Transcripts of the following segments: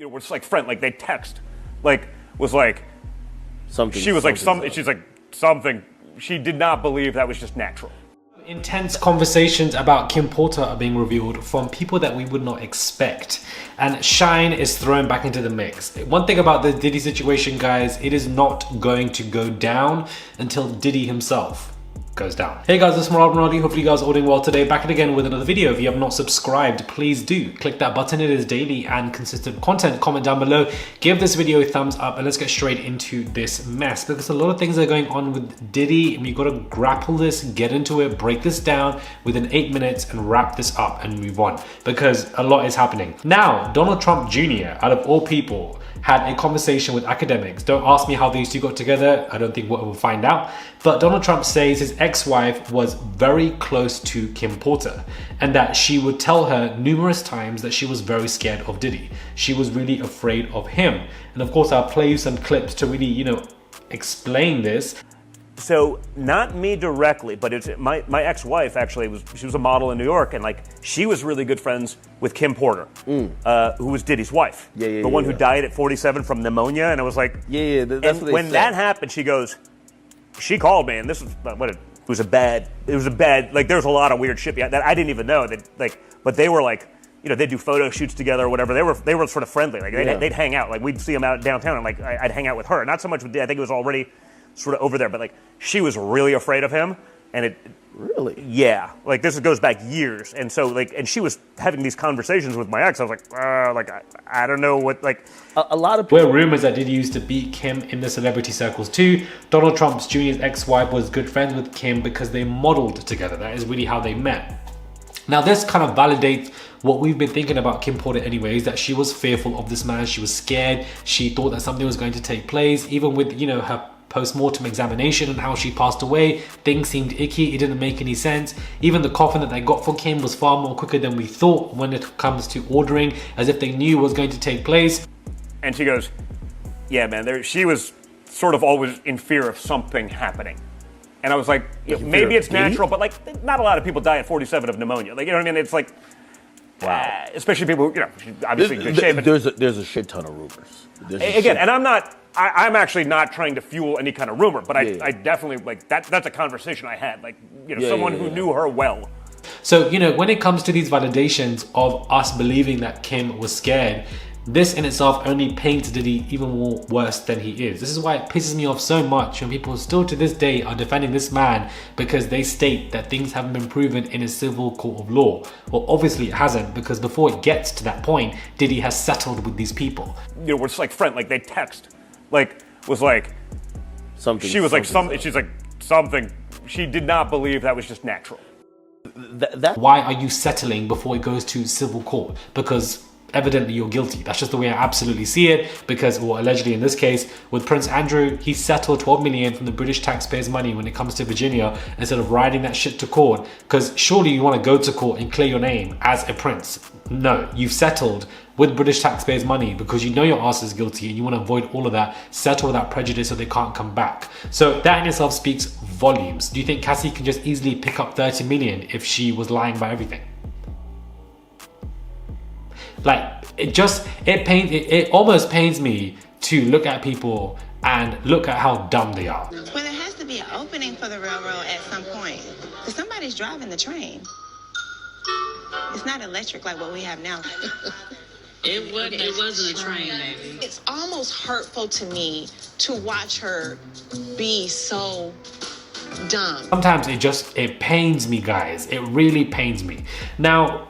was like friend, like they text, like was like something. She was like something. She's like something. She did not believe that was just natural. Intense conversations about Kim Porter are being revealed from people that we would not expect, and Shyne is thrown back into the mix. One thing about the Diddy situation, guys, it is not going to go down until Diddy himself goes down. Hey guys, it's Maradi. Hopefully you guys are all doing well today. Back at again with another video. If you have not subscribed, please do click that button. It is daily and consistent content. Comment down below, give this video a thumbs up, and let's get straight into this mess, because a lot of things are going on with Diddy and we got to grapple this, get into it, break this down within 8 minutes and wrap this up and move on, because a lot is happening. Now, Donald Trump Jr., out of all people, had a conversation with academics. Don't ask me how these two got together. I don't think we'll find out. But Donald Trump says his ex-wife was very close to Kim Porter and that she would tell her numerous times that she was very scared of Diddy. She was really afraid of him. And of course, I'll play you some clips to really, explain this. So not me directly, but it's my ex-wife actually she was a model in New York, and like she was really good friends with Kim Porter, who was Diddy's wife, the one who died at 47 from pneumonia. And I was like, that's what when that happened, she called me, and this was it was a bad, like there was a lot of weird shit that I didn't even know that, like, but they were like, they do photo shoots together or whatever. They were sort of friendly, like they'd hang out, like we'd see them out downtown, and like I'd hang out with her, not so much with Diddy. I think it was already sort of over there, but like she was really afraid of him, and like this goes back years, and so like, and she was having these conversations with my ex. I was like, I don't know what, like a lot of people. Were rumors that Diddy used to beat Kim in the celebrity circles too. Donald Trump's Jr.'s ex-wife was good friends with Kim because they modeled together. That is really how they met. Now this kind of validates what we've been thinking about Kim Porter anyways, that she was fearful of this man. She was scared. She thought that something was going to take place, even with her post-mortem examination and how she passed away. Things seemed icky. It didn't make any sense. Even the coffin that they got for Kim was far more quicker than we thought when it comes to ordering, as if they knew what was going to take place. And she goes, yeah, man, she was sort of always in fear of something happening. And I was like, maybe it's natural, but like not a lot of people die at 47 of pneumonia. Like, you know what I mean? It's like, wow. Especially people who, obviously good shape. There's a shit ton of rumors. Again, and I'm actually not trying to fuel any kind of rumor, but I definitely, like, that's a conversation I had, like, someone who knew her well. So, when it comes to these validations of us believing that Kim was scared, this in itself only paints Diddy even more worse than he is. This is why it pisses me off so much when people still to this day are defending this man, because they state that things haven't been proven in a civil court of law. Well, obviously it hasn't, because before it gets to that point, Diddy has settled with these people. We're just like friend, like they text, like was like something. She was like something. She's like something. She did not believe that was just natural. Why are you settling before it goes to civil court? Because evidently you're guilty. That's just the way I absolutely see it, because, well, allegedly in this case with Prince Andrew, he settled 12 million from the British taxpayers' money when it comes to Virginia, instead of riding that shit to court. Because surely you want to go to court and clear your name as a prince. No, you've settled with British taxpayers' money because you know your ass is guilty and you want to avoid all of that, settle without prejudice so they can't come back. So that in itself speaks volumes. Do you think Cassie can just easily pick up 30 million if she was lying about everything? Like, it almost pains me to look at people and look at how dumb they are. Well, there has to be an opening for the railroad at some point, because somebody's driving the train. It's not electric like what we have now. It wasn't a train, baby. It's almost hurtful to me to watch her be so dumb. Sometimes it pains me, guys. It really pains me. Now,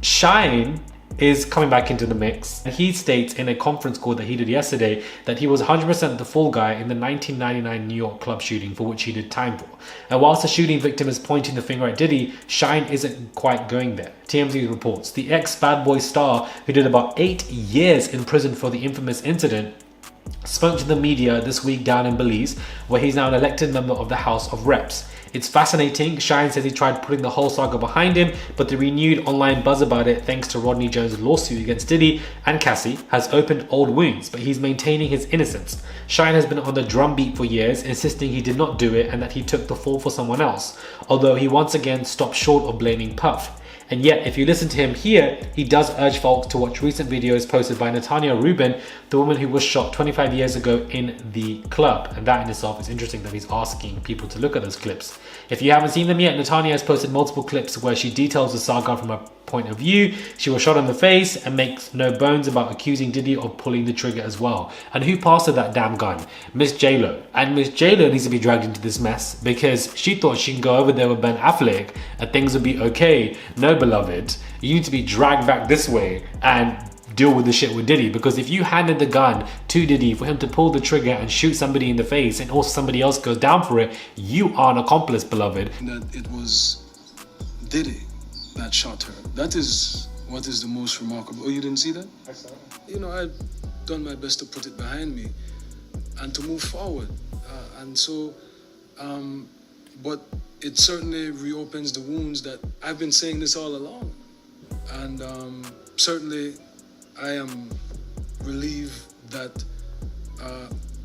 Shyne is coming back into the mix. He states in a conference call that he did yesterday that he was 100% the fall guy in the 1999 New York club shooting for which he did time for. And whilst the shooting victim is pointing the finger at Diddy, Shyne isn't quite going there. TMZ reports the ex-Bad Boy star, who did about 8 years in prison for the infamous incident, spoke to the media this week down in Belize, where he's now an elected member of the House of Reps. It's fascinating. Shyne says he tried putting the whole saga behind him, but the renewed online buzz about it, thanks to Rodney Jones' lawsuit against Diddy and Cassie, has opened old wounds, but he's maintaining his innocence. Shyne has been on the drumbeat for years, insisting he did not do it and that he took the fall for someone else, although he once again stopped short of blaming Puff. And yet, if you listen to him here, he does urge folks to watch recent videos posted by Natanya Rubin, the woman who was shot 25 years ago in the club. And that in itself is interesting that he's asking people to look at those clips. If you haven't seen them yet, Natanya has posted multiple clips where she details the saga from her point of view. She was shot in the face and makes no bones about accusing Diddy of pulling the trigger as well. And who passed her that damn gun? Miss J-Lo. And Miss J-Lo needs to be dragged into this mess because she thought she can go over there with Ben Affleck and things would be okay. No, beloved, you need to be dragged back this way and deal with the shit with Diddy, because if you handed the gun to Diddy for him to pull the trigger and shoot somebody in the face and also somebody else goes down for it, you are an accomplice, beloved. That it was Diddy that shot her. That is what is the most remarkable. Oh, you didn't see that? I saw it. You know, I've done my best to put it behind me and to move forward. But it certainly reopens the wounds that I've been saying this all along. And certainly I am relieved that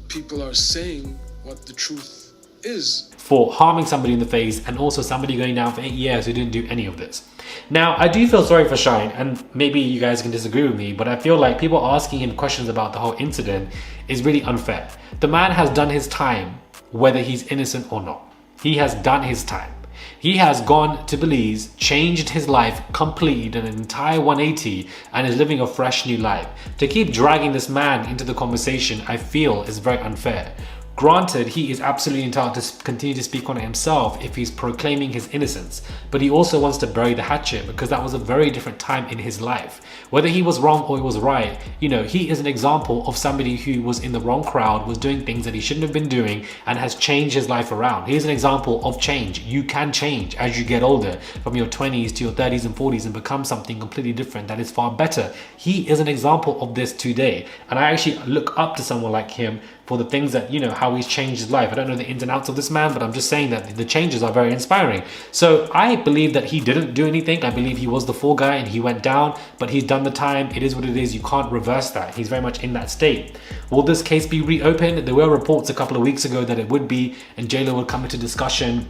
people are saying what the truth is. For harming somebody in the face and also somebody going down for 8 years who didn't do any of this. Now, I do feel sorry for Shyne, and maybe you guys can disagree with me, but I feel like people asking him questions about the whole incident is really unfair. The man has done his time, whether he's innocent or not. He has done his time. He has gone to Belize, changed his life completely, done an entire 180, and is living a fresh new life. To keep dragging this man into the conversation, I feel is very unfair. Granted, he is absolutely entitled to continue to speak on it himself if he's proclaiming his innocence, but he also wants to bury the hatchet because that was a very different time in his life. Whether he was wrong or he was right, you know, he is an example of somebody who was in the wrong crowd, was doing things that he shouldn't have been doing, and has changed his life around. He is an example of change. You can change as you get older, from your 20s to your 30s and 40s, and become something completely different that is far better. He is an example of this today, and I actually look up to someone like him for the things that, you know, how he's changed his life. I don't know the ins and outs of this man, but I'm just saying that the changes are very inspiring. So I believe that he didn't do anything. I believe he was the fall guy and he went down, but he's done the time. It is what it is. You can't reverse that. He's very much in that state. Will this case be reopened? There were reports a couple of weeks ago that it would be, and J-Lo would come into discussion.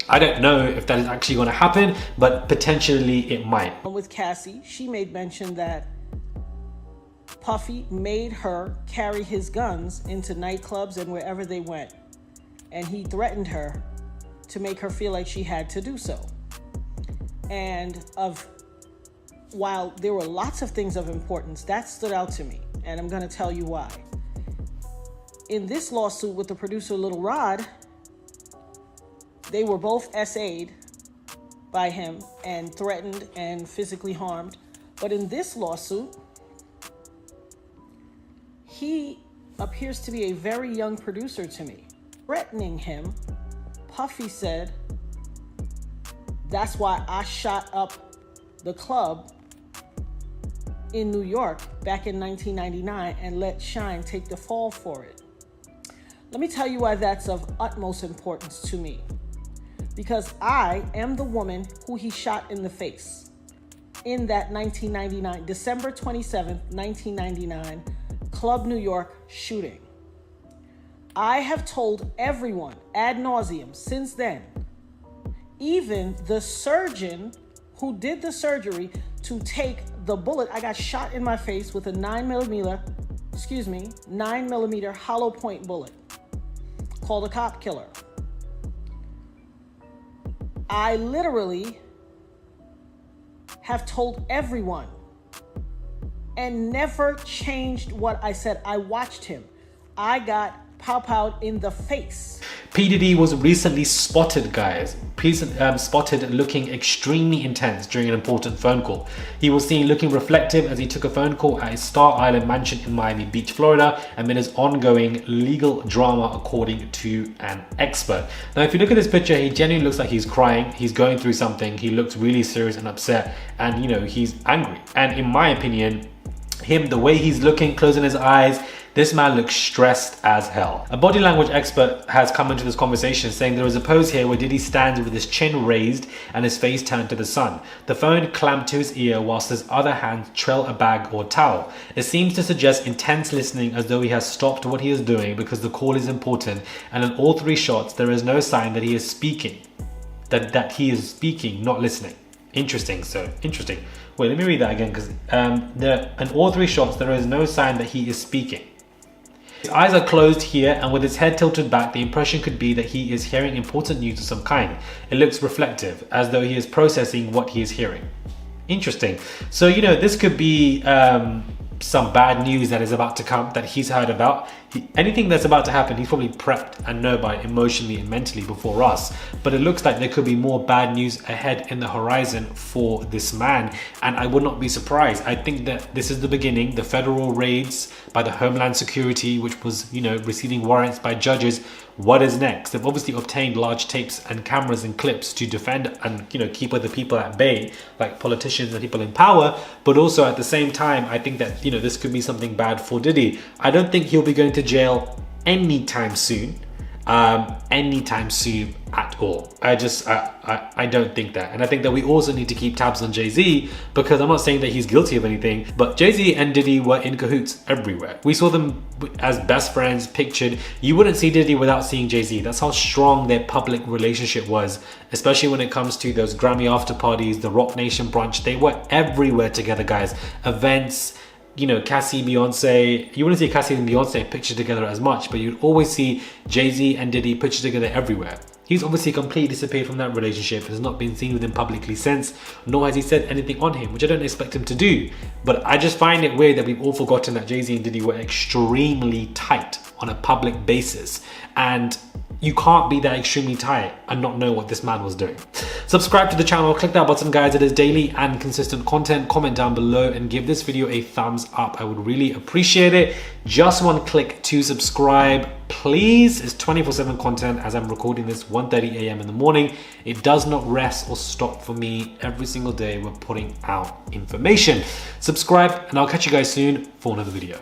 I don't know if that is actually going to happen, but potentially it might. With Cassie, she made mention that Puffy made her carry his guns into nightclubs and wherever they went. And he threatened her to make her feel like she had to do so. And while there were lots of things of importance, that stood out to me. And I'm going to tell you why. In this lawsuit with the producer Little Rod, they were both SA'd by him and threatened and physically harmed. But in this lawsuit, he appears to be a very young producer to me. Threatening him, Puffy said, "That's why I shot up the club in New York back in 1999 and let Shyne take the fall for it." Let me tell you why that's of utmost importance to me. Because I am the woman who he shot in the face in that 1999, December 27th, 1999, Club New York shooting. I have told everyone ad nauseum since then, even the surgeon who did the surgery, to take the bullet. I got shot in my face with a 9mm hollow point bullet called a cop killer. I literally have told everyone and never changed what I said. I watched him. I got pow-powed in the face. P. Diddy was recently spotted, guys. Spotted looking extremely intense during an important phone call. He was seen looking reflective as he took a phone call at his Star Island mansion in Miami Beach, Florida, amid his ongoing legal drama, according to an expert. Now, if you look at this picture, he genuinely looks like he's crying. He's going through something. He looks really serious and upset, and, you know, he's angry. And in my opinion, the way he's looking, closing his eyes, this man looks stressed as hell. A body language expert has come into this conversation saying there is a pose here where Diddy stands with his chin raised and his face turned to the sun. The phone clamped to his ear whilst his other hand trailed a bag or towel. It seems to suggest intense listening, as though he has stopped what he is doing because the call is important, and in all three shots there is no sign that he is speaking. That he is speaking, not listening. Interesting. So interesting. Wait, let me read that again, because in all 3 shots there is no sign that he is speaking. His eyes are closed here, and with his head tilted back, the impression could be that he is hearing important news of some kind. It looks reflective, as though he is processing what he is hearing. Interesting. So, you know, this could be some bad news that is about to come, that he's heard about. Anything that's about to happen, he's probably prepped and know about it emotionally and mentally before us. But it looks like there could be more bad news ahead in the horizon for this man, and I would not be surprised. I think that this is the beginning. The federal raids by the Homeland Security, which was, you know, receiving warrants by judges. What is next? They've obviously obtained large tapes and cameras and clips to defend and, you know, keep other people at bay, like politicians and people in power. But also at the same time, I think that, you know, this could be something bad for Diddy. I don't think he'll be going to jail anytime soon. Anytime soon at all. I don't think that. And I think that we also need to keep tabs on Jay-Z, because I'm not saying that he's guilty of anything, but Jay-Z and Diddy were in cahoots everywhere. We saw them as best friends pictured. You wouldn't see Diddy without seeing Jay-Z. That's how strong their public relationship was, especially when it comes to those Grammy after parties, the Rock Nation brunch. They were everywhere together, guys. Events, you know, Cassie, Beyonce. You wouldn't see Cassie and Beyonce pictured together as much, but you'd always see Jay-Z and Diddy pictured together everywhere. He's obviously completely disappeared from that relationship and has not been seen with him publicly since, nor has he said anything on him, which I don't expect him to do. But I just find it weird that we've all forgotten that Jay-Z and Diddy were extremely tight on a public basis. And you can't be that extremely tight and not know what this man was doing. Subscribe to the channel, click that button, guys. It is daily and consistent content. Comment down below and give this video a thumbs up. I would really appreciate it. Just 1 click to subscribe, please. It's 24/7 content as I'm recording this 1:30 a.m. in the morning. It does not rest or stop for me. Every single day we're putting out information. Subscribe, and I'll catch you guys soon for another video.